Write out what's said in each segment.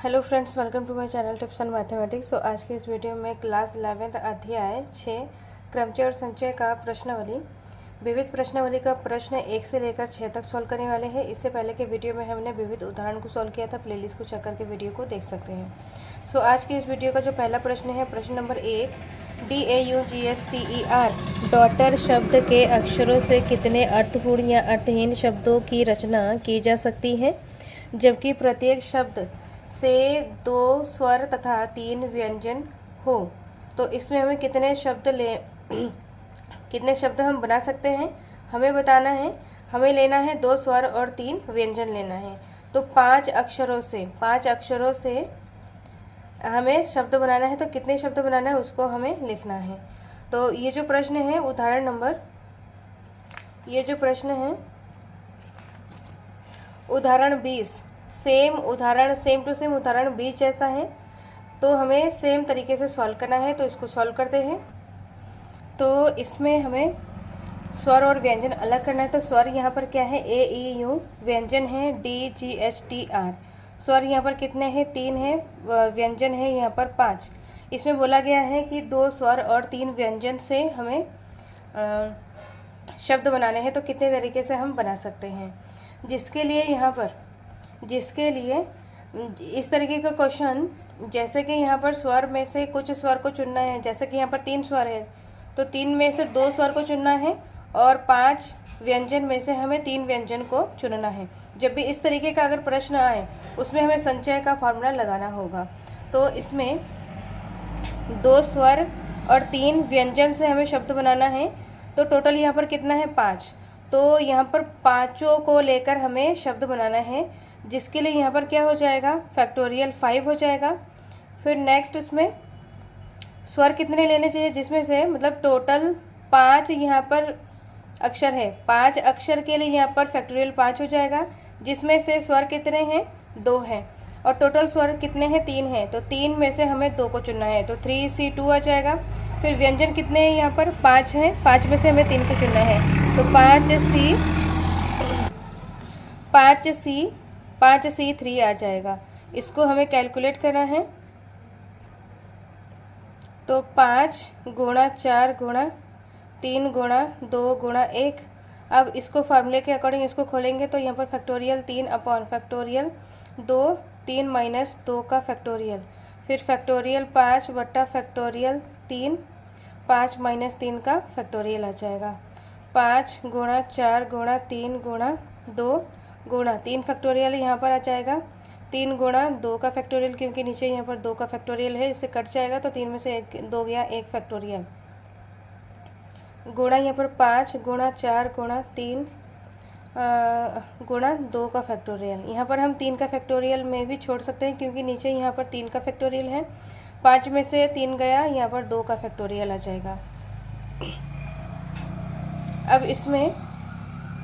Hello friends, welcome to my channel tips and mathematics. तो आज के इस वीडियो में क्लास 11th अध्याय 6 क्रमचय और संचय का प्रश्नावली विविध प्रश्नावली का प्रश्न 1 से लेकर 6 तक सॉल्व करने वाले हैं। इससे पहले के वीडियो में हमने विविध उदाहरण को सॉल्व किया था। प्लेलिस्ट को चेक करके वीडियो को देख सकते हैं। सो आज के इस वीडियो का जो पहला प्रश्न है, प्रश्न नंबर 1, DAUGSTER डॉटर शब्द के अक्षरों से कितने अर्थपूर्ण या अर्थहीन शब्दों की रचना की जा सकती है, जबकि प्रत्येक शब्द से 2 स्वर तथा 3 व्यंजन हो। तो इसमें हमें कितने शब्द हम बना सकते हैं, हमें बताना है। हमें लेना है 2 स्वर और 3 व्यंजन लेना है। तो 5 अक्षरों से हमें शब्द बनाना है। तो कितने शब्द बनाना है उसको हमें लिखना है। तो ये जो प्रश्न है उदाहरण 20 सेम टू सेम उदाहरण 20 जैसा है। तो हमें सेम तरीके से सॉल्व करना है। तो इसको सॉल्व करते हैं। तो इसमें हमें स्वर और व्यंजन अलग करना है। तो स्वर यहाँ पर क्या है, ए ई यू। व्यंजन है DGHTR। स्वर यहाँ पर कितने हैं, 3 हैं। व्यंजन है यहाँ पर 5। इसमें बोला गया है कि 2 स्वर और 3 व्यंजन से हमें शब्द बनाने हैं। तो कितने तरीके से हम बना सकते हैं, जिसके लिए इस तरीके का क्वेश्चन, जैसे कि यहाँ पर स्वर में से कुछ स्वर को चुनना है। जैसे कि यहाँ पर 3 स्वर है, तो 3 में से 2 स्वर को चुनना है और 5 व्यंजन में से हमें 3 व्यंजन को चुनना है। जब भी इस तरीके का अगर प्रश्न आए, उसमें हमें संचय का फॉर्मूला लगाना होगा। तो इसमें 2 स्वर और 3 व्यंजन से हमें शब्द बनाना है। तो टोटल यहाँ पर कितना है, 5। तो यहाँ पर पाँचों को लेकर हमें शब्द बनाना है, जिसके लिए यहाँ पर क्या हो जाएगा, फैक्टोरियल 5 हो जाएगा। फिर नेक्स्ट उसमें स्वर कितने लेने चाहिए, जिसमें से मतलब टोटल 5 यहाँ पर अक्षर है। 5 अक्षर के लिए यहाँ पर फैक्टोरियल 5 हो जाएगा, जिसमें से स्वर कितने हैं, 2 हैं। और टोटल स्वर कितने हैं, 3 हैं। तो 3 में से हमें 2 को चुनना है। तो 3C2 आ जाएगा। फिर व्यंजन कितने हैं, यहाँ पर 5 हैं। 5 में से हमें 3 को चुनना है। तो 5C3 आ जाएगा। इसको हमें कैलकुलेट करना है। तो 5 गुणा 4 गुणा 3 गुणा 2 गुणा 1। अब इसको फार्मूले के अकॉर्डिंग इसको खोलेंगे तो यहाँ पर फैक्टोरियल 3 अपॉन फैक्टोरियल 2, 3 माइनस 2 का फैक्टोरियल, फिर फैक्टोरियल 5 बट्टा फैक्टोरियल 3, 5 माइनस 3 का फैक्टोरियल आ जाएगा। 5 गुणा 4 गुणा 3 गुणा 2 गुणा 3 फैक्टोरियल यहाँ पर आ जाएगा। 3 गुणा 2 का फैक्टोरियल, क्योंकि नीचे यहाँ पर 2 का फैक्टोरियल है, इससे कट जाएगा। तो 3 में से 2 गया, 1 फैक्टोरियल गुणा यहाँ पर 5 गुणा 4 गुणा 3 गुणा 2 का फैक्टोरियल। यहाँ पर हम 3 का फैक्टोरियल में भी छोड़ सकते हैं, क्योंकि नीचे यहाँ पर 3 का फैक्टोरियल है। 5 में से 3 गया, यहाँ पर 2 का फैक्टोरियल आ जाएगा। अब इसमें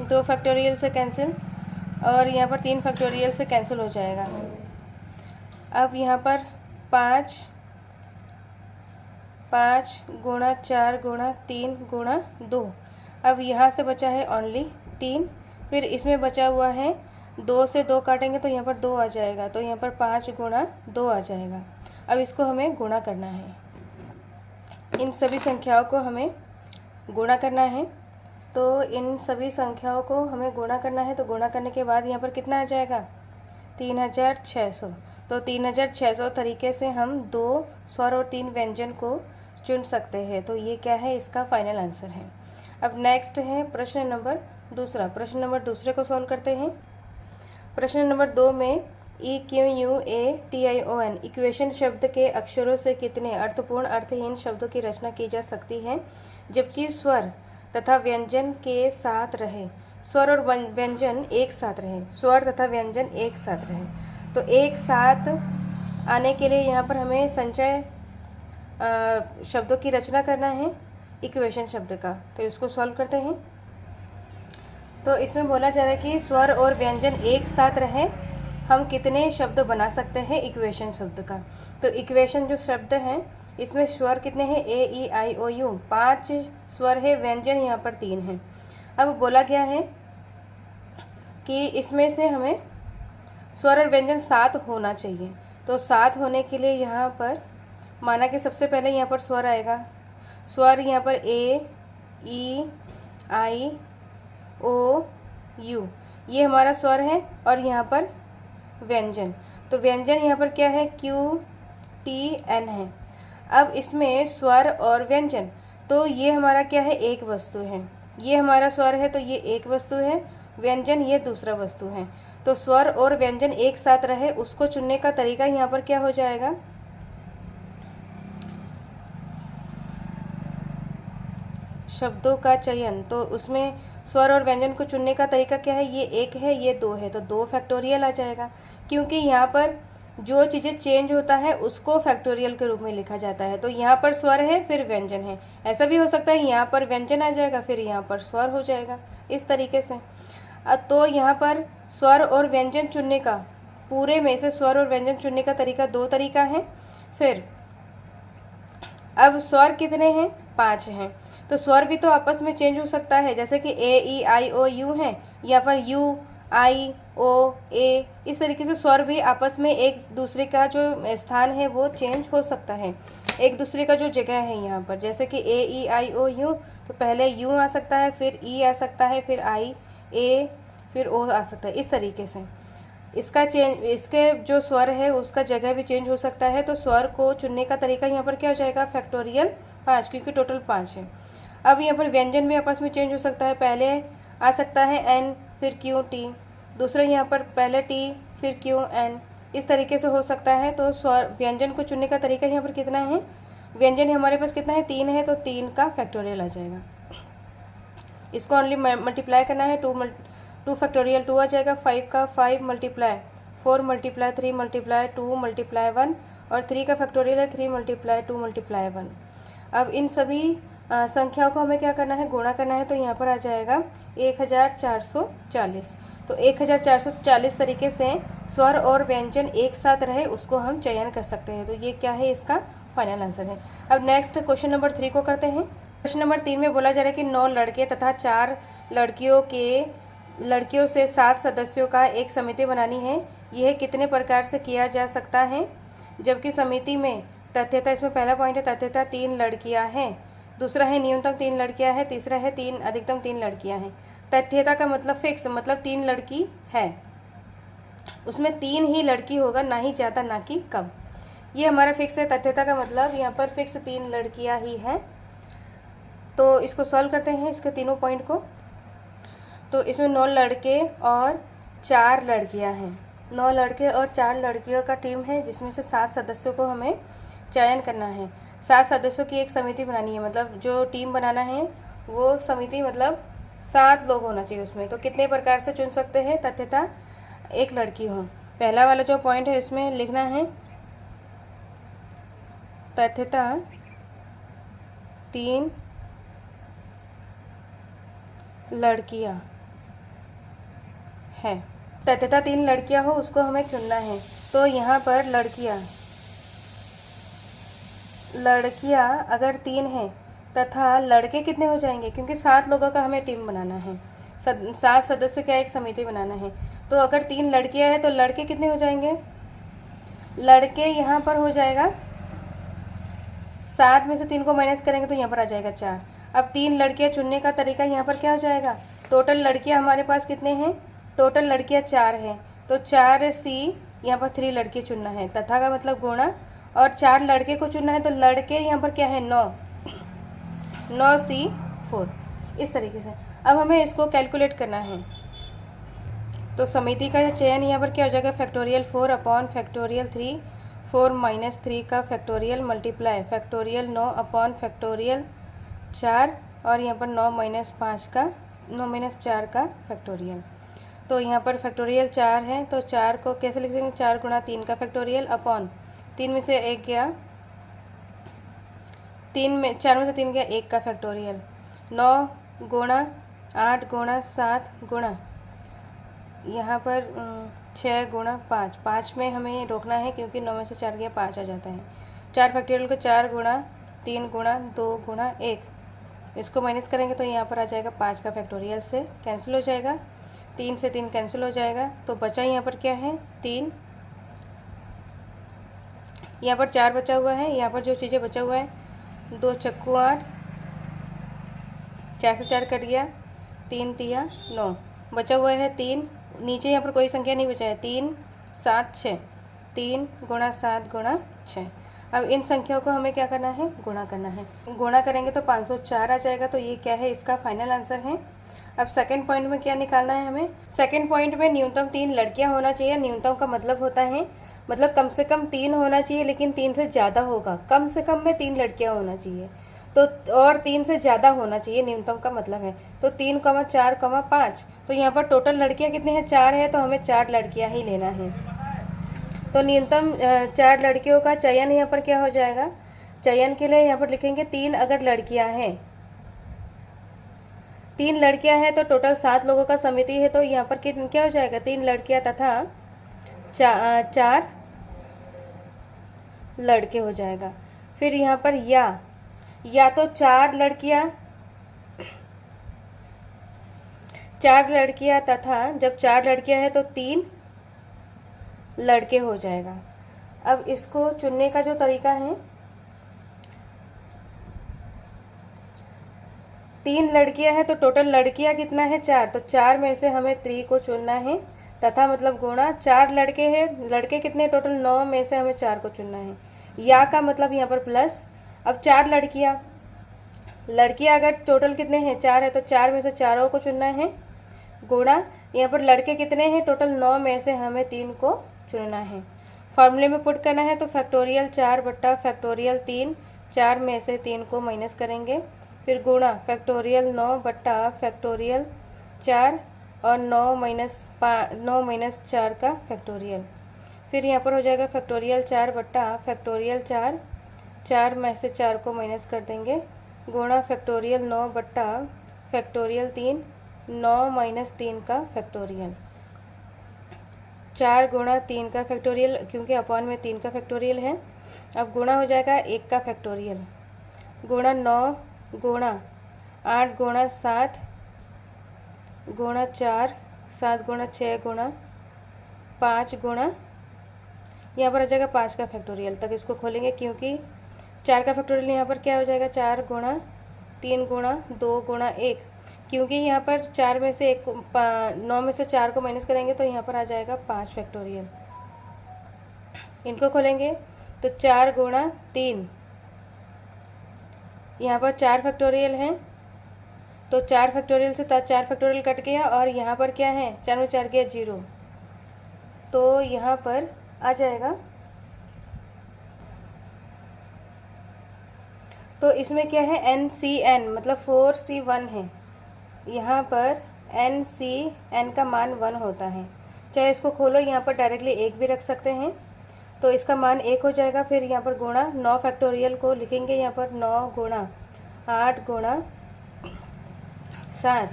2 फैक्टोरियल से कैंसिल और यहाँ पर 3 फैक्टोरियल से कैंसिल हो जाएगा। अब यहाँ पर 5 गुणा 4 गुणा 3 गुणा 2। अब यहाँ से बचा है ओनली 3। फिर इसमें बचा हुआ है 2 से 2 काटेंगे तो यहाँ पर 2 आ जाएगा। तो यहाँ पर 5 गुणा 2 आ जाएगा। अब इसको हमें गुणा करना है। इन सभी संख्याओं को हमें गुणा करना है। तो इन सभी संख्याओं को हमें गुणा करना है। तो गुणा करने के बाद यहाँ पर कितना आ जाएगा, 3600। तो 3600 तरीके से हम 2 स्वर और 3 व्यंजन को चुन सकते हैं। तो ये क्या है, इसका फाइनल आंसर है। अब नेक्स्ट है प्रश्न नंबर दूसरे को सॉल्व करते हैं। प्रश्न नंबर 2 में EQUATION इक्वेशन शब्द के अक्षरों से कितने अर्थपूर्ण अर्थहीन शब्दों की रचना की जा सकती है, जबकि स्वर तथा व्यंजन के साथ रहे। स्वर और व्यंजन एक साथ रहे। तो एक साथ आने के लिए यहाँ पर हमें संचय शब्दों की रचना करना है, इक्वेशन शब्द का। तो इसको सॉल्व करते हैं। तो इसमें बोला जा रहा है कि स्वर और व्यंजन एक साथ रहे, हम कितने शब्द बना सकते हैं इक्वेशन शब्द का। तो इक्वेशन जो शब्द हैं, इसमें स्वर कितने हैं, AEIOU 5 स्वर है, व्यंजन यहाँ पर 3 हैं। अब बोला गया है कि इसमें से हमें स्वर और व्यंजन साथ होना चाहिए। तो 7 होने के लिए यहाँ पर माना कि सबसे पहले यहाँ पर स्वर आएगा। स्वर यहाँ पर ए, ई, आई, ओ, यू, ये हमारा स्वर है। और यहाँ पर व्यंजन, तो व्यंजन यहाँ पर क्या है, क्यू, टी, एन है। अब इसमें स्वर और व्यंजन, तो ये हमारा क्या है, एक वस्तु है। ये हमारा स्वर है तो ये एक वस्तु है, व्यंजन ये दूसरा वस्तु है। तो स्वर और व्यंजन एक साथ रहे उसको चुनने का तरीका यहाँ पर क्या हो जाएगा, शब्दों का चयन। तो उसमें स्वर और व्यंजन को चुनने का तरीका क्या है, ये एक है, ये दो है, तो 2 फैक्टोरियल आ जाएगा। क्योंकि यहाँ पर जो चीज़ें चेंज होता है उसको फैक्टोरियल के रूप में लिखा जाता है। तो यहाँ पर स्वर है फिर व्यंजन है, ऐसा भी हो सकता है यहाँ पर व्यंजन आ जाएगा फिर यहाँ पर स्वर हो जाएगा, इस तरीके से। तो यहाँ पर स्वर और व्यंजन चुनने का, पूरे में से स्वर और व्यंजन चुनने का तरीका 2 तरीका है। फिर अब स्वर कितने हैं, 5 हैं। तो स्वर भी तो आपस में चेंज हो सकता है, जैसे कि ए, ई, आई, ओ, यू है, या पर यू, आई, ओ, ए, इस तरीके से स्वर भी आपस में एक दूसरे का जो स्थान है वो चेंज हो सकता है, एक दूसरे का जो जगह है यहाँ पर। जैसे कि ए, ई, आई, ओ, यू, तो पहले यू आ सकता है, फिर ई आ सकता है, फिर आई, ए, फिर ओ आ सकता है, इस तरीके से। इसका चेंज, इसके जो स्वर है उसका जगह भी चेंज हो सकता है। तो स्वर को चुनने का तरीका यहाँ पर क्या हो जाएगा, फैक्टोरियल 5, क्योंकि टोटल 5 है। अब यहाँ पर व्यंजन भी आपस में चेंज हो सकता है, पहले आ सकता है एन, फिर क्यू, टी, दूसरा यहाँ पर पहले टी, फिर क्यू, एन, इस तरीके से हो सकता है। तो स्वर व्यंजन को चुनने का तरीका यहाँ पर कितना है, व्यंजन हमारे पास कितना है, 3 है, तो 3 का फैक्टोरियल आ जाएगा। इसको ओनली मल्टीप्लाई करना है, 2 फैक्टोरियल 2 आ जाएगा, 5 का 5 मल्टीप्लाई 4 मल्टीप्लाई 3 मल्टीप्लाई 2 मल्टीप्लाई 1, और 3 का फैक्टोरियल है 3 मल्टीप्लाई 2 मल्टीप्लाई 1। अब इन सभी संख्याओं को हमें क्या करना है, गुणा करना है। तो यहाँ पर आ जाएगा 1440। तो 1440 तरीके से स्वर और व्यंजन एक साथ रहे उसको हम चयन कर सकते हैं। तो ये क्या है, इसका फाइनल आंसर है। अब नेक्स्ट क्वेश्चन नंबर 3 को करते हैं। क्वेश्चन नंबर 3 में बोला जा रहा है कि 9 लड़के तथा 4 लड़कियों से 7 सदस्यों का एक समिति बनानी है। यह कितने प्रकार से किया जा सकता है, जबकि समिति में तथ्यता, इसमें पहला पॉइंट है तथ्यता 3 लड़कियां हैं, दूसरा है न्यूनतम 3 लड़कियां हैं, तीसरा है अधिकतम 3 लड़कियां हैं। तथ्यता का मतलब फिक्स, मतलब 3 लड़की है, उसमें 3 ही लड़की होगा, ना ही ज़्यादा ना कि कम, ये हमारा फिक्स है। तथ्यता का मतलब यहाँ पर फिक्स 3 लड़कियां ही हैं। तो इसको सॉल्व करते हैं, इसके तीनों पॉइंट को। तो इसमें 9 लड़के और 4 लड़कियां हैं, 9 लड़के और 4 लड़कियों का टीम है, जिसमें से 7 सदस्यों को हमें चयन करना है। 7 सदस्यों की एक समिति बनानी है, मतलब जो टीम बनाना है वो समिति, मतलब 7 लोग होना चाहिए उसमें। तो कितने प्रकार से चुन सकते हैं, तथ्यता एक लड़की हो। पहला वाला जो पॉइंट है इसमें लिखना है तथ्यता 3 लड़कियां है, तथ्यता 3 लड़कियां हो उसको हमें चुनना है। तो यहाँ पर लड़कियां अगर 3 हैं तथा लड़के कितने हो जाएंगे, क्योंकि 7 लोगों का हमें टीम बनाना है, 7 सदस्य का एक समिति बनाना है। तो अगर 3 लड़कियां हैं तो लड़के कितने हो जाएंगे, लड़के यहाँ पर हो जाएगा 7 में से 3 को माइनस करेंगे तो यहाँ पर आ जाएगा 4। अब 3 लड़कियां चुनने का तरीका यहाँ पर क्या हो जाएगा, टोटल लड़कियां हमारे पास कितने हैं, टोटल लड़कियां 4 हैं, तो 4C, यहाँ पर 3 लड़के चुनना है, तथा का मतलब गुणा, और 4 लड़के को चुनना है, तो लड़के यहाँ पर क्या है 9C4, इस तरीके से। अब हमें इसको कैलकुलेट करना है। तो समिति का चयन यहाँ पर क्या हो जाएगा, फैक्टोरियल 4 अपॉन फैक्टोरियल 3, 4 माइनस 3 का factorial multiply factorial 9 upon factorial 4, और यहाँ पर 9 माइनस 4 का फैक्टोरियल। तो यहाँ पर फैक्टोरियल 4 है, तो 4 को कैसे लिख देंगे, 4 गुणा 3 का फैक्टोरियल अपॉन 3 में से 1 गया, 4 में से 3 गया 1 का फैक्टोरियल, 9 गुणा 8 गुणा 7 गुणा यहाँ पर 6 गुणा 5, 5 में हमें रोकना है क्योंकि 9 में से 4 गया 5 आ जाता है। 4 फैक्टोरियल को 4 गुणा 3 गुणा 2 गुणा 1, इसको माइनस करेंगे तो यहाँ पर आ जाएगा 5 का फैक्टोरियल से कैंसिल हो जाएगा, 3 से 3 कैंसिल हो जाएगा, तो बचा यहाँ पर क्या है 3 यहाँ पर 4 बचा हुआ है, यहाँ पर जो चीज़ें बचा हुआ है 2 चक्कू 8, 4 से 4 कट गया, 3 तिया 9, बचा हुआ है 3, नीचे यहाँ पर कोई संख्या नहीं बचा है, 3 7 6, 3 गुणा 7 गुणा 6। अब इन संख्याओं को हमें क्या करना है, गुणा करना है। गुणा करेंगे तो 504 आ जाएगा, तो ये क्या है, इसका फाइनल आंसर है। अब सेकंड पॉइंट में क्या निकालना है हमें, सेकंड पॉइंट में न्यूनतम 3 लड़कियां होना चाहिए। न्यूनतम का मतलब होता है, मतलब कम से कम 3 होना चाहिए, लेकिन 3 से ज़्यादा होगा। कम से कम में 3 लड़कियां होना चाहिए, तो और 3 से ज़्यादा होना चाहिए, न्यूनतम का मतलब है। तो 3, 4, 5, तो यहाँ पर टोटल लड़कियाँ कितने हैं, 4 है, तो हमें 4 लड़कियाँ ही लेना है। तो न्यूनतम 4 लड़कियों का चयन यहाँ पर क्या हो जाएगा, चयन के लिए यहाँ पर लिखेंगे 3 अगर लड़कियाँ हैं, 3 लड़कियाँ हैं तो टोटल 7 लोगों का समिति है, तो यहाँ पर क्या हो जाएगा, 3 लड़कियाँ तथा 4 लड़के हो जाएगा। फिर यहाँ पर या तो 4 लड़कियाँ तथा जब 4 लड़कियाँ हैं तो 3 लड़के हो जाएगा। अब इसको चुनने का जो तरीका है, 3 लड़कियां हैं तो टोटल लड़कियां कितना है, 4, तो 4 में से हमें 3 को चुनना है, तथा मतलब गुणा 4 लड़के हैं, लड़के कितने टोटल 9 में से हमें 4 को चुनना है। या का मतलब यहाँ पर प्लस, अब 4 लड़कियां अगर टोटल कितने हैं, 4 है, तो 4 में से 4 को चुनना है, गुणा यहाँ पर लड़के कितने हैं टोटल 9 में से हमें 3 को चुनना है। फॉर्मूले में पुट करना है, तो फैक्टोरियल 4 बट्टा फैक्टोरियल 3, 4 में से 3 को माइनस करेंगे, फिर गुणा फैक्टोरियल 9 बट्टा फैक्टोरियल 4 और 9 माइनस 4 का फैक्टोरियल। फिर यहाँ पर हो जाएगा फैक्टोरियल 4 बट्टा फैक्टोरियल 4, 4 में से 4 को माइनस कर देंगे, गुणा फैक्टोरियल 9 बट्टा फैक्टोरियल 3, 9 माइनस 3 का फैक्टोरियल। 4 गुणा 3 का फैक्टोरियल, क्योंकि अपॉन में 3 का फैक्टोरियल है। अब गुणा हो जाएगा 1 का फैक्टोरियल, गुणा 9 गुणा 8 गुणा 7 गुणा 4, 7 गुणा 6 गुणा 5 गुणा, यहाँ पर आ जाएगा 5 का फैक्टोरियल तक इसको खोलेंगे, क्योंकि 4 का फैक्टोरियल यहाँ पर क्या हो जाएगा, 4 गुणा 3 गुणा 2 गुणा 1, क्योंकि यहाँ पर 4 में से 9 में से 4 को माइनस करेंगे तो यहाँ पर आ जाएगा 5 फैक्टोरियल। इनको खोलेंगे तो 4 गुणा 3, यहाँ पर 4 फैक्टोरियल हैं, तो 4 फैक्टोरियल से 4 फैक्टोरियल कट गया, और यहाँ पर क्या है, 4 में 4 गया 0, तो यहाँ पर आ जाएगा, तो इसमें क्या है, NCN मतलब 4C1 है, यहाँ पर NCN का मान 1 होता है। चाहे इसको खोलो, यहाँ पर डायरेक्टली 1 भी रख सकते हैं, तो इसका मान 1 हो जाएगा। फिर यहाँ पर गुणा 9 फैक्टोरियल को लिखेंगे, यहाँ पर 9 गुणा 8 गुणा 7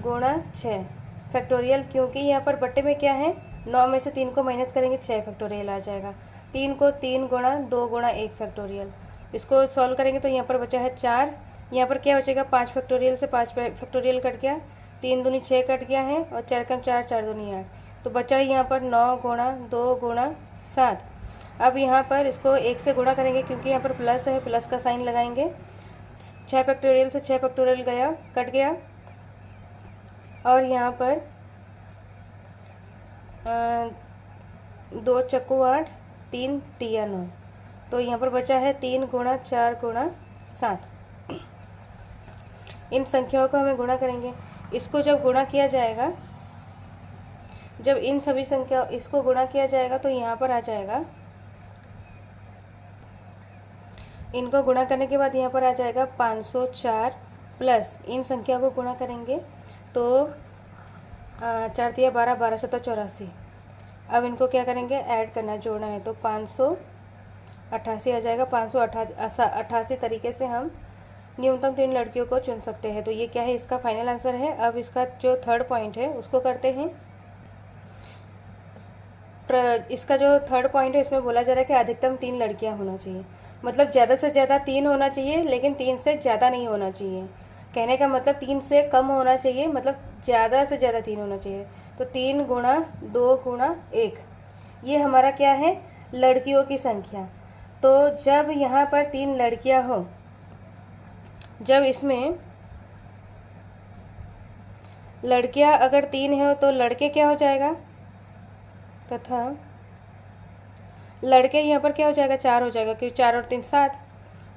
गुणा 6 फैक्टोरियल, क्योंकि यहाँ पर बट्टे में क्या है, 9 में से 3 को माइनस करेंगे 6 फैक्टोरियल आ जाएगा। 3 को 3 गुणा 2 गुणा 1 फैक्टोरियल, इसको सॉल्व करेंगे तो यहाँ पर बचा है 4, यहाँ पर क्या बचेगा, 5 फैक्टोरियल से 5 फैक्टोरियल कट गया, 3 दूनी 6 कट गया है, और 4 कम 4, 4 दूनी 8, तो बचा यहाँ पर 9 गुणा 2 गुणा 7। अब यहाँ पर इसको 1 से गुणा करेंगे, क्योंकि यहाँ पर प्लस है, प्लस का साइन लगाएंगे, 6 फैक्टोरियल से 6 फैक्टोरियल गया, कट गया, और यहाँ पर 2 चक्कू 8, 3 तिया 9, तो यहाँ पर बचा है 3 गुणा 4 गुणा 7। इन संख्याओं को हमें गुणा करेंगे। इसको जब गुणा किया जाएगा, जब इन सभी संख्या इसको गुणा किया जाएगा तो यहाँ पर आ जाएगा, इनको गुणा करने के बाद यहाँ पर आ जाएगा 504 प्लस इन संख्या को गुणा करेंगे तो 4 तिया 12, 12 सत्ता 84। अब इनको क्या करेंगे, ऐड करना, जोड़ना है, तो 588 आ जाएगा। 588 तरीके से हम न्यूनतम 3 लड़कियों को चुन सकते हैं। तो ये क्या है, इसका फाइनल आंसर है। अब इसका जो थर्ड पॉइंट है उसको करते हैं। इसका जो थर्ड पॉइंट है इसमें बोला जा रहा है कि अधिकतम 3 लड़कियां होना चाहिए, मतलब ज़्यादा से ज़्यादा 3 होना चाहिए, लेकिन 3 से ज़्यादा नहीं होना चाहिए। कहने का मतलब 3 से कम होना चाहिए, मतलब ज़्यादा से ज़्यादा 3 होना चाहिए। तो 3 गुणा 2 गुणा 1, ये हमारा क्या है, लड़कियों की संख्या। तो जब यहाँ पर 3 लड़कियाँ हो, जब इसमें लड़कियाँ अगर 3 हो तो लड़के क्या हो जाएगा, तथा लड़के यहाँ पर क्या हो जाएगा, 4 हो जाएगा, क्योंकि 4 और 3 7।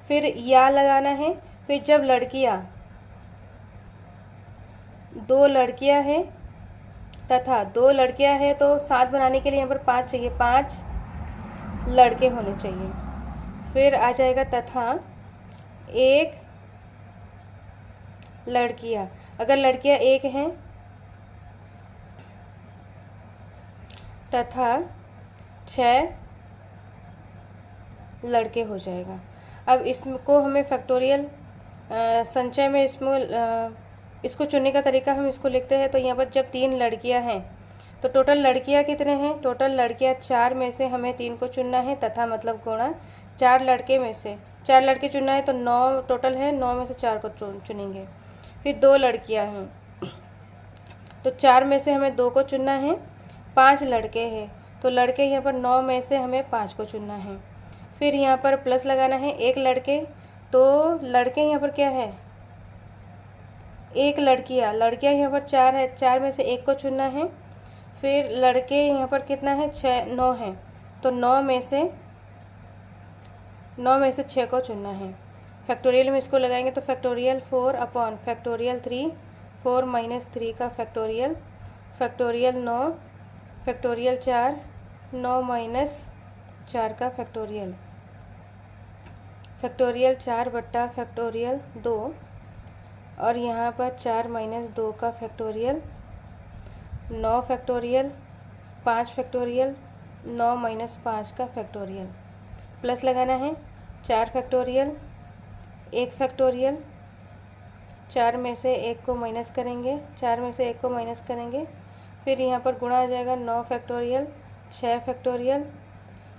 फिर या लगाना है। फिर जब लड़कियाँ 2 लड़कियाँ हैं तथा 2 लड़कियाँ हैं तो 7 बनाने के लिए यहाँ पर 5 चाहिए, 5 लड़के होने चाहिए। फिर आ जाएगा तथा 1 लड़कियाँ, अगर लड़कियाँ 1 हैं तथा 6 लड़के हो जाएगा। अब इसको हमें फैक्टोरियल संचय में इसको चुनने का तरीका हम इसको लिखते हैं। तो यहाँ पर जब 3 लड़कियाँ हैं तो टोटल लड़कियाँ कितने हैं, टोटल लड़कियाँ 4 में से हमें 3 को चुनना है, तथा मतलब गुणा 4 लड़के में से 4 लड़के चुनना है, तो 9 टोटल है, 9 में से 4 को चुनेंगे। फिर 2 लड़कियाँ हैं तो 4 में से हमें 2 को चुनना है, 5 लड़के हैं तो लड़के यहाँ पर 9 में से हमें 5 को चुनना है। फिर यहाँ पर प्लस लगाना है, 1 लड़के, तो लड़के यहाँ पर क्या है, 1 लड़कियाँ यहाँ पर 4 है, 4 में से 1 को चुनना है। फिर लड़के यहाँ पर कितना है, 9 है, तो 9 में से 6 को चुनना है। फैक्टोरियल में इसको लगाएंगे तो फैक्टोरियल 4 अपॉन फैक्टोरियल 3, 4 माइनस 3 का फैक्टोरियल, फैक्टोरियल 9, फैक्टोरियल 4, 9 माइनस 4 का फैक्टोरियल, फैक्टोरियल 4 बट्टा फैक्टोरियल 2, और यहाँ पर 4 माइनस 2 का फैक्टोरियल, 9 फैक्टोरियल, 5 फैक्टोरियल, 9 माइनस 5 का फैक्टोरियल। प्लस लगाना है, 4 फैक्टोरियल, 1 फैक्टोरियल, 4 में से 1 को माइनस करेंगे, 4 में से 1 को माइनस करेंगे। फिर यहाँ पर गुणा आ जाएगा 9 फैक्टोरियल, 6 फैक्टोरियल,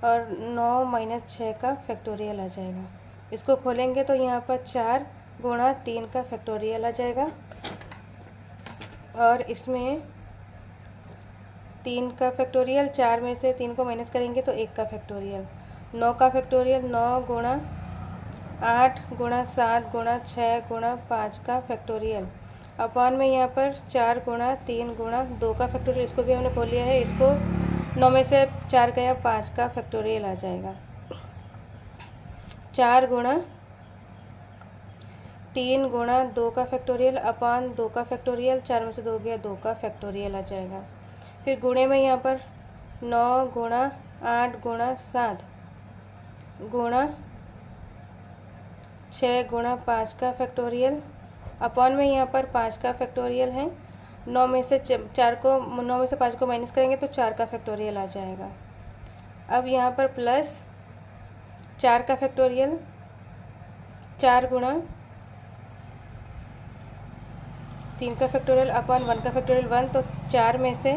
और 9 माइनस 6 का फैक्टोरियल आ जाएगा। इसको खोलेंगे तो यहाँ पर 4 गुणा 3 का फैक्टोरियल आ जाएगा, और इसमें 3 का फैक्टोरियल, 4 में से 3 को माइनस करेंगे तो 1 का फैक्टोरियल, 9 का फैक्टोरियल, 9 गुणा 8 गुणा 7 गुणा 6 गुणा 5 का फैक्टोरियल, अपॉन में यहाँ पर 4 गुणा 3 गुणा 2 का फैक्टोरियल, इसको भी हमने खोल लिया है। इसको 9 में से 4 गया, 5 का फैक्टोरियल आ जाएगा। 4 गुणा 3 गुणा 2 का फैक्टोरियल अपॉन 2 का फैक्टोरियल, 4 में से 2 गया, 2 का फैक्टोरियल आ जाएगा। फिर गुणे में यहाँ पर 9 गुणा 8 गुणा 7 गुणा 6 गुणा 5 का फैक्टोरियल, अपॉन में यहाँ पर 5 का फैक्टोरियल है। 9 में से 5 को माइनस करेंगे तो 4 का फैक्टोरियल आ जाएगा। अब यहाँ पर प्लस 4 का फैक्टोरियल, 4 गुणा 3 का फैक्टोरियल अपॉन 1 का फैक्टोरियल 1, तो 4 में से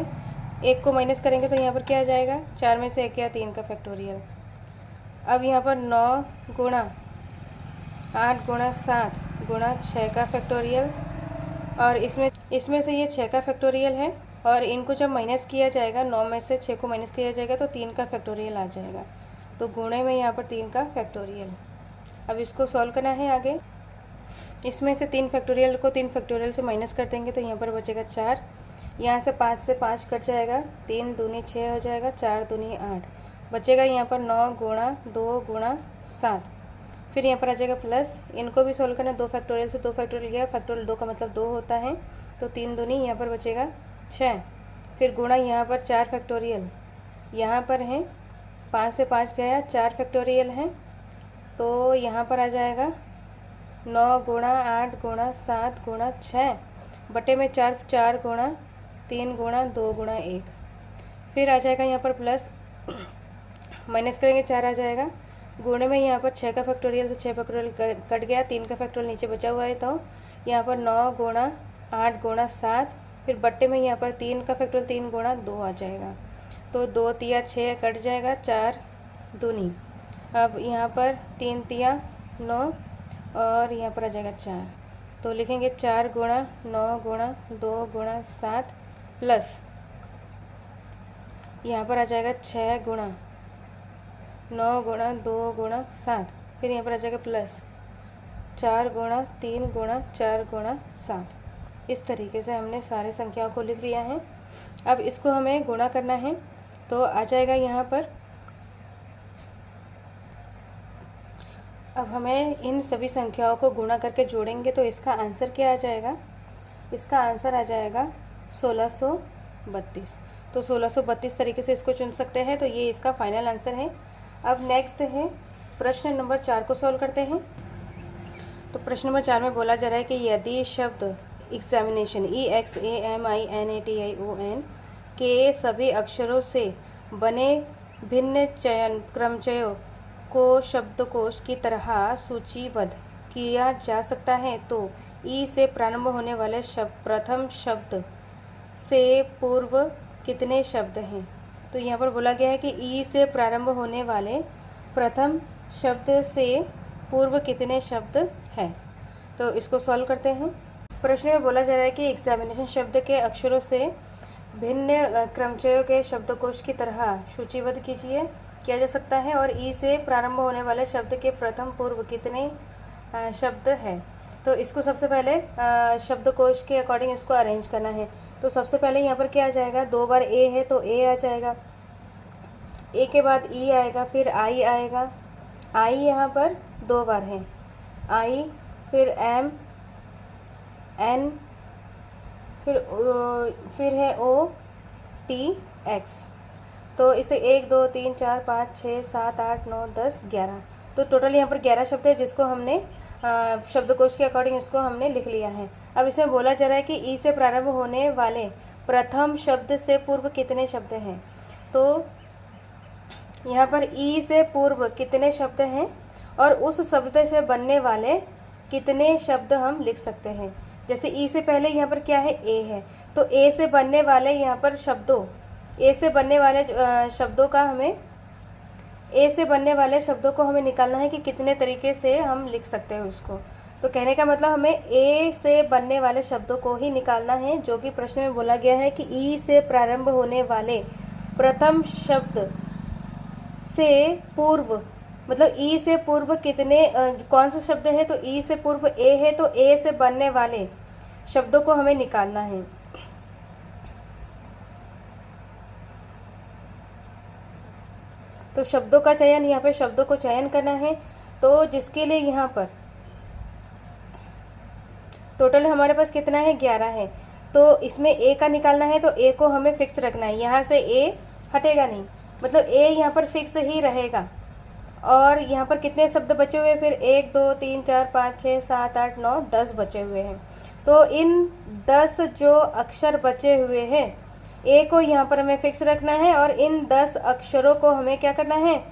1 को माइनस करेंगे तो यहाँ पर क्या आ जाएगा, 4 में से 1 या 3 का फैक्टोरियल। अब यहाँ पर 9 गुणा 8 गुणा 7 गुणा 6 का फैक्टोरियल, और इसमें से ये 6 का फैक्टोरियल है, और इनको जब माइनस किया जाएगा, 9 में से 6 को माइनस किया जाएगा तो 3 का फैक्टोरियल आ जाएगा। तो गुणे में यहाँ पर 3 का फैक्टोरियल। अब इसको सॉल्व करना है आगे। इसमें से 3 फैक्टोरियल को 3 फैक्टोरियल से माइनस कर देंगे तो यहाँ पर बचेगा 4, यहाँ से 5 कट जाएगा, 3 दूनी 6 हो जाएगा, 4 दूनी 8 बचेगा। यहाँ पर 9 गुणा 2 गुणा 7, फिर यहाँ पर आ जाएगा प्लस, इनको भी सोल्व करना, 2 फैक्टोरियल से 2 फैक्टोरियल गया, फैक्टोरियल 2 का मतलब 2 होता है, तो 3 दूनी यहाँ पर बचेगा 6, फिर गुणा यहाँ पर 4 फैक्टोरियल, यहाँ पर है 5 से 5 गया, 4 फैक्टोरियल है, तो यहाँ पर आ जाएगा 9 गुणा 8 गुणा 7 गुणा 6 बटे में 4, 4 गुणा 3 गुणा 2 गुणा 1, फिर आ जाएगा यहाँ पर प्लस, माइनस करेंगे 4 आ जाएगा, गुणे में यहाँ पर 6 का फैक्टोरियल से 6 फैक्टोरियल कट गया, 3 का फैक्टोरियल नीचे बचा हुआ है, तो यहाँ पर 9 गुणा 8 गुणा 7, फिर बट्टे में यहाँ पर 3 का फैक्टोरियल 3 गुणा 2 आ जाएगा, तो 2 तिया 6 कट जाएगा, 4 दूनी, अब यहाँ पर 3 तिया 9 और यहाँ पर आ जाएगा 4, तो लिखेंगे 4 गुणा 9 गुणा 2 गुणा 7 प्लस यहाँ पर आ जाएगा 6 गुणा 9 गुणा 2 गुणा 7, फिर यहाँ पर आ जाएगा प्लस 4 गुणा 3 गुणा 4 गुणा 7। इस तरीके से हमने सारे संख्याओं को लिख लिया है। अब इसको हमें गुणा करना है, तो आ जाएगा यहाँ पर। अब हमें इन सभी संख्याओं को गुणा करके जोड़ेंगे तो इसका आंसर क्या आ जाएगा? इसका आंसर आ जाएगा 1632। तो 1632 तरीके से इसको चुन सकते हैं, तो ये इसका फाइनल आंसर है। अब नेक्स्ट है प्रश्न नंबर 4 को सॉल्व करते हैं। तो प्रश्न नंबर 4 में बोला जा रहा है कि यदि शब्द एग्जामिनेशन EXAMINATION के सभी अक्षरों से बने भिन्न चयन क्रमचयों को शब्दकोश की तरह सूचीबद्ध किया जा सकता है, तो ई से प्रारंभ होने वाले प्रथम शब्द से पूर्व कितने शब्द हैं? तो यहाँ पर बोला गया है कि ई से प्रारंभ होने वाले प्रथम शब्द से पूर्व कितने शब्द हैं। तो इसको सॉल्व करते हैं। प्रश्न में बोला जा रहा है कि एग्जामिनेशन शब्द के अक्षरों से भिन्न क्रमचयों के शब्दकोश की तरह सूचीबद्ध किया जा सकता है, और ई से प्रारंभ होने वाले शब्द के प्रथम पूर्व कितने शब्द हैं। तो इसको सबसे पहले शब्दकोश के अकॉर्डिंग इसको अरेंज करना है। तो सबसे पहले यहाँ पर क्या आ जाएगा? 2 बार ए है तो ए आ जाएगा, ए के बाद ई आएगा, फिर आई आएगा। आई यहाँ पर 2 बार है, आई, फिर एम, एन, फिर है ओ, टी, एक्स। तो इसे 1 2 3 4 5 6 7 8 9 10 11, तो टोटल यहाँ पर 11 शब्द है जिसको हमने शब्दकोश के अकॉर्डिंग इसको हमने लिख लिया है। अब इसमें बोला जा रहा है कि ई से प्रारंभ होने वाले प्रथम शब्द से पूर्व कितने शब्द हैं। तो यहाँ पर ई से पूर्व कितने शब्द हैं और उस शब्द से बनने वाले कितने शब्द हम लिख सकते हैं। जैसे ई से पहले यहाँ पर क्या है? ए है, तो ए से बनने वाले यहाँ पर शब्दों, ए से बनने वाले शब्दों का हमें, ए से बनने वाले शब्दों को हमें निकालना है कि कितने तरीके से हम लिख सकते हैं उसको। तो कहने का मतलब हमें ए से बनने वाले शब्दों को ही निकालना है, जो कि प्रश्न में बोला गया है कि ई से प्रारंभ होने वाले प्रथम शब्द से पूर्व, मतलब ई से पूर्व कितने कौन सा शब्द है। तो ई से पूर्व ए है, तो ए से बनने वाले शब्दों को हमें निकालना है। तो शब्दों का चयन, यहाँ पे शब्दों को चयन करना है, तो जिसके लिए यहाँ पर टोटल हमारे पास कितना है? 11 है। तो इसमें ए का निकालना है, तो ए को हमें फिक्स रखना है, यहाँ से ए हटेगा नहीं, मतलब ए यहाँ पर फिक्स ही रहेगा। और यहाँ पर कितने शब्द बचे हुए? फिर 1 2 3 4 5 6 7 8 9 10 बचे हुए हैं। तो इन 10 जो अक्षर बचे हुए हैं, ए को यहाँ पर हमें फिक्स रखना है, और इन 10 अक्षरों को हमें क्या करना है?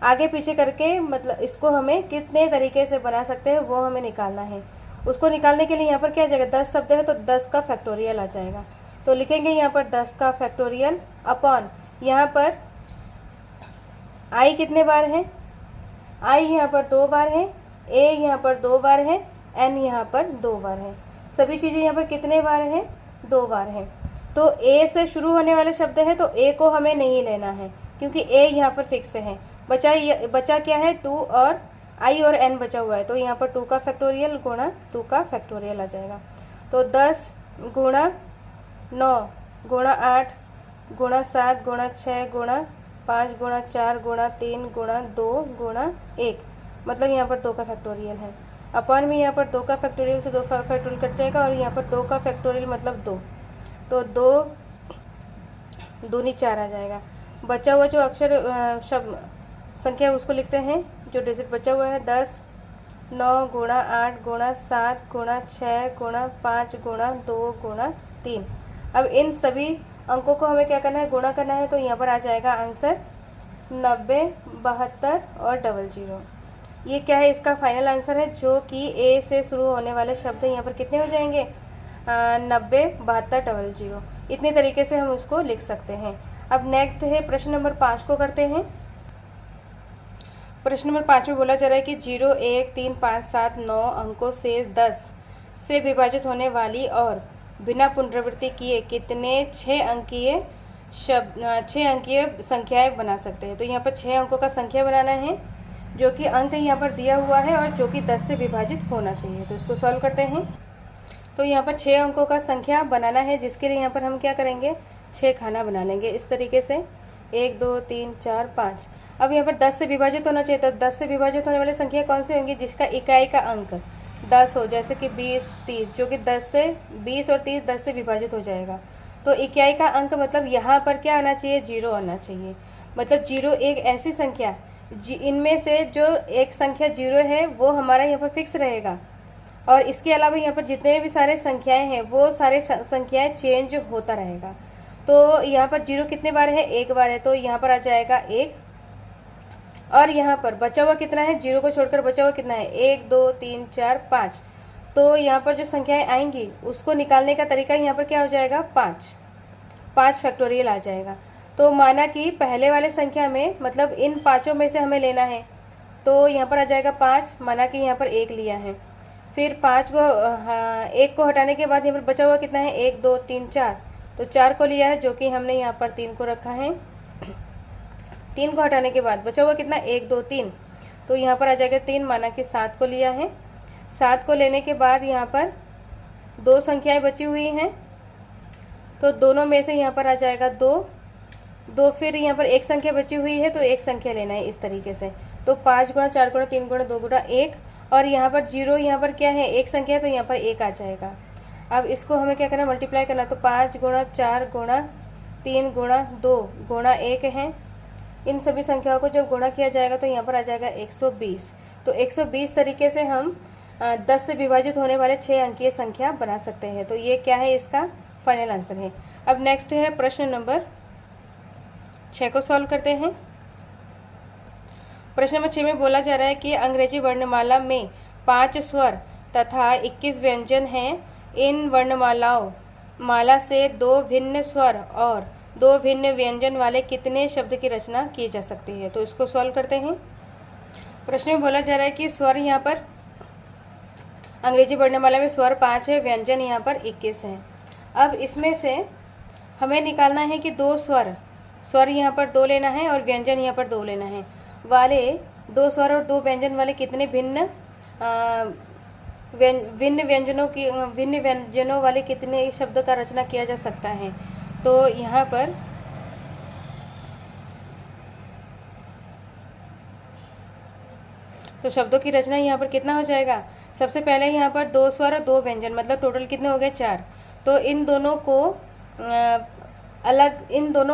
आगे पीछे करके, मतलब इसको हमें कितने तरीके से बना सकते हैं वो हमें निकालना है। उसको निकालने के लिए यहाँ पर क्या आ जाएगा? 10 शब्द है तो 10 का फैक्टोरियल आ जाएगा। तो लिखेंगे यहाँ पर 10 का फैक्टोरियल अपॉन, यहाँ पर आई कितने बार है? आई यहाँ पर 2 बार है, ए यहाँ पर 2 बार है, एन यहाँ पर 2 बार है। सभी चीज़ें यहाँ पर कितने बार हैं? 2 बार है। तो ए से शुरू होने वाले शब्द है, तो ए को हमें नहीं लेना है क्योंकि ए यहाँ पर फिक्स है। बचा क्या है? 2 और आई और एन बचा हुआ है, तो यहाँ पर 2 का फैक्टोरियल गुणा 2 का फैक्टोरियल आ जाएगा। तो 10 गुणा 9 गुणा 8 गुणा 7 गुणा 6 गुणा 5 गुणा 4 गुणा 3 गुणा 2 गुणा 1, मतलब यहाँ पर 2 का फैक्टोरियल है। अपॉन में यहाँ पर 2 का फैक्टोरियल से 2 फैक्टोरियल कट जाएगा, और यहाँ पर 2 का फैक्टोरियल मतलब 2, तो 2 दूनी 4 आ जाएगा। बचा हुआ जो अक्षर शब्द संख्या उसको लिखते हैं, जो डिजिट बचा हुआ है 10 9 गुणा 8 गुणा 7 गुणा 6 गुणा 5 गुणा 2 गुणा 3। अब इन सभी अंकों को हमें क्या करना है? गुणा करना है। तो यहाँ पर आ जाएगा आंसर 90 72 और 00। ये क्या है? इसका फाइनल आंसर है, जो कि ए से शुरू होने वाले शब्द यहाँ पर कितने हो जाएंगे? 90 72 00। इतने तरीके से हम उसको लिख सकते हैं। अब नेक्स्ट है प्रश्न नंबर 5 को करते हैं। प्रश्न नंबर 5 में बोला जा रहा है कि 0 1 3 5 7 9 अंकों से 10 से विभाजित होने वाली और बिना पुनरावृत्ति किए कितने 6 अंकीय शब्द 6 अंकीय संख्याएं बना सकते हैं। तो यहाँ पर 6 अंकों का संख्या बनाना है, जो कि अंक यहाँ पर दिया हुआ है और जो कि 10 से विभाजित होना चाहिए। तो इसको सॉल्व करते हैं। तो यहाँ पर 6 अंकों का संख्या बनाना है, जिसके लिए यहाँ पर हम क्या करेंगे, 6 खाना बना लेंगे इस तरीके से, 1 2 3 4 5। अब यहाँ पर 10 से विभाजित होना चाहिए, तो 10 से विभाजित होने वाली संख्या कौन सी होंगी, जिसका इकाई का अंक 10 हो, जैसे कि 20 30, जो कि 20 और 30 10 से विभाजित हो जाएगा। तो इकाई का अंक मतलब यहाँ पर क्या आना चाहिए, 0 आना चाहिए। मतलब 0 एक ऐसी संख्या, इनमें से जो एक संख्या 0 है वो हमारा यहाँ पर फिक्स रहेगा, और इसके अलावा यहाँ पर जितने भी सारे संख्याएं हैं वो सारे संख्याएं चेंज होता रहेगा। तो यहाँ पर 0 कितने बार है, 1 बार है, तो यहाँ पर आ जाएगा 1। और यहाँ पर बचा हुआ कितना है, 0 को छोड़कर बचा हुआ कितना है, 1 2 3 4 5। तो यहाँ पर जो संख्याएं आएंगी उसको निकालने का तरीका यहाँ पर क्या हो जाएगा, 5 फैक्टोरियल आ जाएगा। तो माना कि पहले वाले संख्या में, मतलब इन पाँचों में से हमें लेना है, तो यहाँ पर आ जाएगा 5। माना कि यहाँ पर 1 लिया है, फिर 5 को 1 को हटाने के बाद यहाँ पर बचा हुआ कितना है, 1 2 3 4। तो 4 को लिया है, जो कि हमने यहाँ पर 3 को रखा है। 3 को हटाने के बाद बचा हुआ कितना, 1 2 3। तो यहाँ पर आ जाएगा 3। माना कि 7 को लिया है, 7 को लेने के बाद यहाँ पर 2 संख्याएं बची हुई हैं, तो दोनों में से यहाँ पर आ जाएगा 2। फिर यहाँ पर एक संख्या बची हुई है, तो एक संख्या लेना है इस तरीके से। तो 5 गुणा 4 गुणा 3 गुणा 2 गुणा 1, और यहाँ पर 0 यहाँ पर क्या है, एक संख्या है, तो यहाँ पर 1 आ जाएगा। अब इसको हमें क्या करना, मल्टीप्लाई करना। तो 5 गुणा 4 गुणा 3 गुणा 2 गुणा 1 है। इन सभी संख्याओं को जब गुणा किया जाएगा तो यहाँ पर आ जाएगा 120। तो 120 तरीके से हम 10 से विभाजित होने वाले 6 अंकीय संख्या बना सकते हैं। तो ये क्या है, इसका फाइनल आंसर है। अब नेक्स्ट है प्रश्न नंबर 6 को सॉल्व करते हैं। प्रश्न नंबर 6 में बोला जा रहा है कि अंग्रेजी वर्णमाला में 5 स्वर तथा 21 व्यंजन हैं। इन वर्णमालाओं माला से 2 भिन्न स्वर और 2 भिन्न व्यंजन वाले कितने शब्द की रचना की जा सकती है। तो इसको सॉल्व करते हैं। प्रश्न में बोला जा रहा है कि स्वर यहाँ पर अंग्रेजी वर्णमाला में स्वर 5 है, व्यंजन यहाँ पर 21 हैं। अब इसमें से हमें निकालना है कि 2 स्वर यहाँ पर 2 लेना है और व्यंजन यहाँ पर 2 लेना है, वाले 2 स्वर और 2 व्यंजन वाले कितने भिन्न व्यंजनों वाले कितने शब्द का रचना किया जा सकता है। तो यहाँ पर तो शब्दों की रचना यहाँ पर कितना हो जाएगा, सबसे पहले यहाँ पर 2 स्वर और 2 व्यंजन, मतलब टोटल कितने हो गए, 4। तो इन दोनों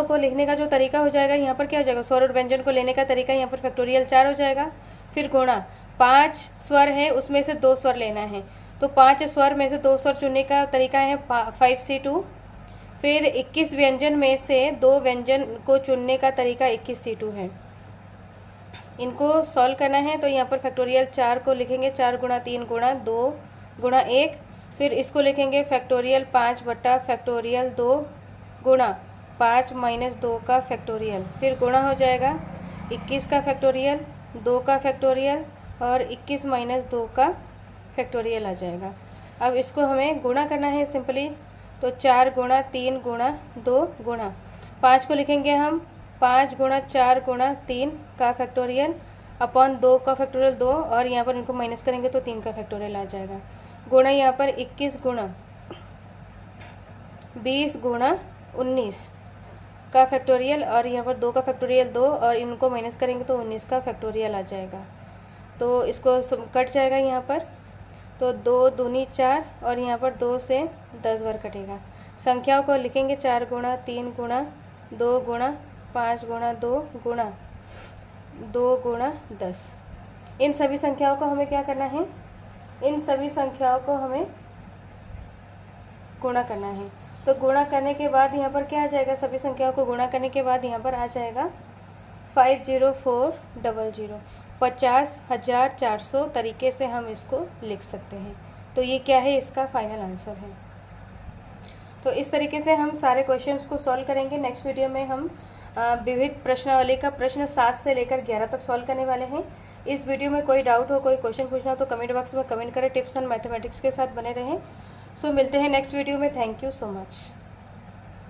को लिखने का जो तरीका हो जाएगा, यहाँ पर क्या हो जाएगा, स्वर और व्यंजन को लेने का तरीका यहाँ पर फैक्टोरियल 4 हो जाएगा। फिर गुणा 5 स्वर है, उसमें से 2 स्वर लेना है, तो 5 स्वर में से 2 स्वर चुनने का तरीका है 5C2। फिर 21 व्यंजन में से 2 व्यंजन को चुनने का तरीका 21C2 है। इनको सॉल्व करना है, तो यहाँ पर फैक्टोरियल 4 को लिखेंगे 4 गुणा 3 गुणा 2 गुणा 1। फिर इसको लिखेंगे फैक्टोरियल 5 बट्टा फैक्टोरियल 2 गुणा 5 माइनस 2 का फैक्टोरियल। फिर गुणा हो जाएगा 21 का फैक्टोरियल, 2 का फैक्टोरियल और 21 माइनस 2 का फैक्टोरियल आ जाएगा। अब इसको हमें गुणा करना है सिंपली, तो 4 गुणा 3 गुणा 2 गुणा 5 को लिखेंगे हम 5 गुणा 4 गुणा 3 का फैक्टोरियल अपॉन 2 का फैक्टोरियल 2, और यहाँ पर इनको माइनस करेंगे तो 3 का फैक्टोरियल आ जाएगा। गुणा यहाँ पर 21 गुणा 20 गुणा 19 का फैक्टोरियल, और यहाँ पर 2 का फैक्टोरियल 2, और इनको माइनस करेंगे तो 19 का फैक्टोरियल आ जाएगा। तो इसको कट जाएगा यहाँ पर, तो 2 दूनी 4 और यहाँ पर 2 से 10 बार कटेगा। संख्याओं को लिखेंगे 4 गुणा 3 गुणा 2 गुणा 5 गुणा 2 गुणा 2 गुणा 10। इन सभी संख्याओं को हमें क्या करना है, इन सभी संख्याओं को हमें गुणा करना है। तो गुणा करने के बाद यहाँ पर क्या आ जाएगा, सभी संख्याओं को गुणा करने के बाद यहाँ पर आ जाएगा 50400, 50,400 तरीके से हम इसको लिख सकते हैं। तो ये क्या है, इसका फाइनल आंसर है। तो इस तरीके से हम सारे क्वेश्चंस को सॉल्व करेंगे। नेक्स्ट वीडियो में हम विविध प्रश्नावली का प्रश्न 7 से लेकर 11 तक सॉल्व करने वाले हैं। इस वीडियो में कोई डाउट हो, कोई क्वेश्चन पूछना हो तो कमेंट बॉक्स में कमेंट करें। टिप्स ऑन मैथमेटिक्स के साथ बने रहें। सो मिलते हैं नेक्स्ट वीडियो में। Thank you so much.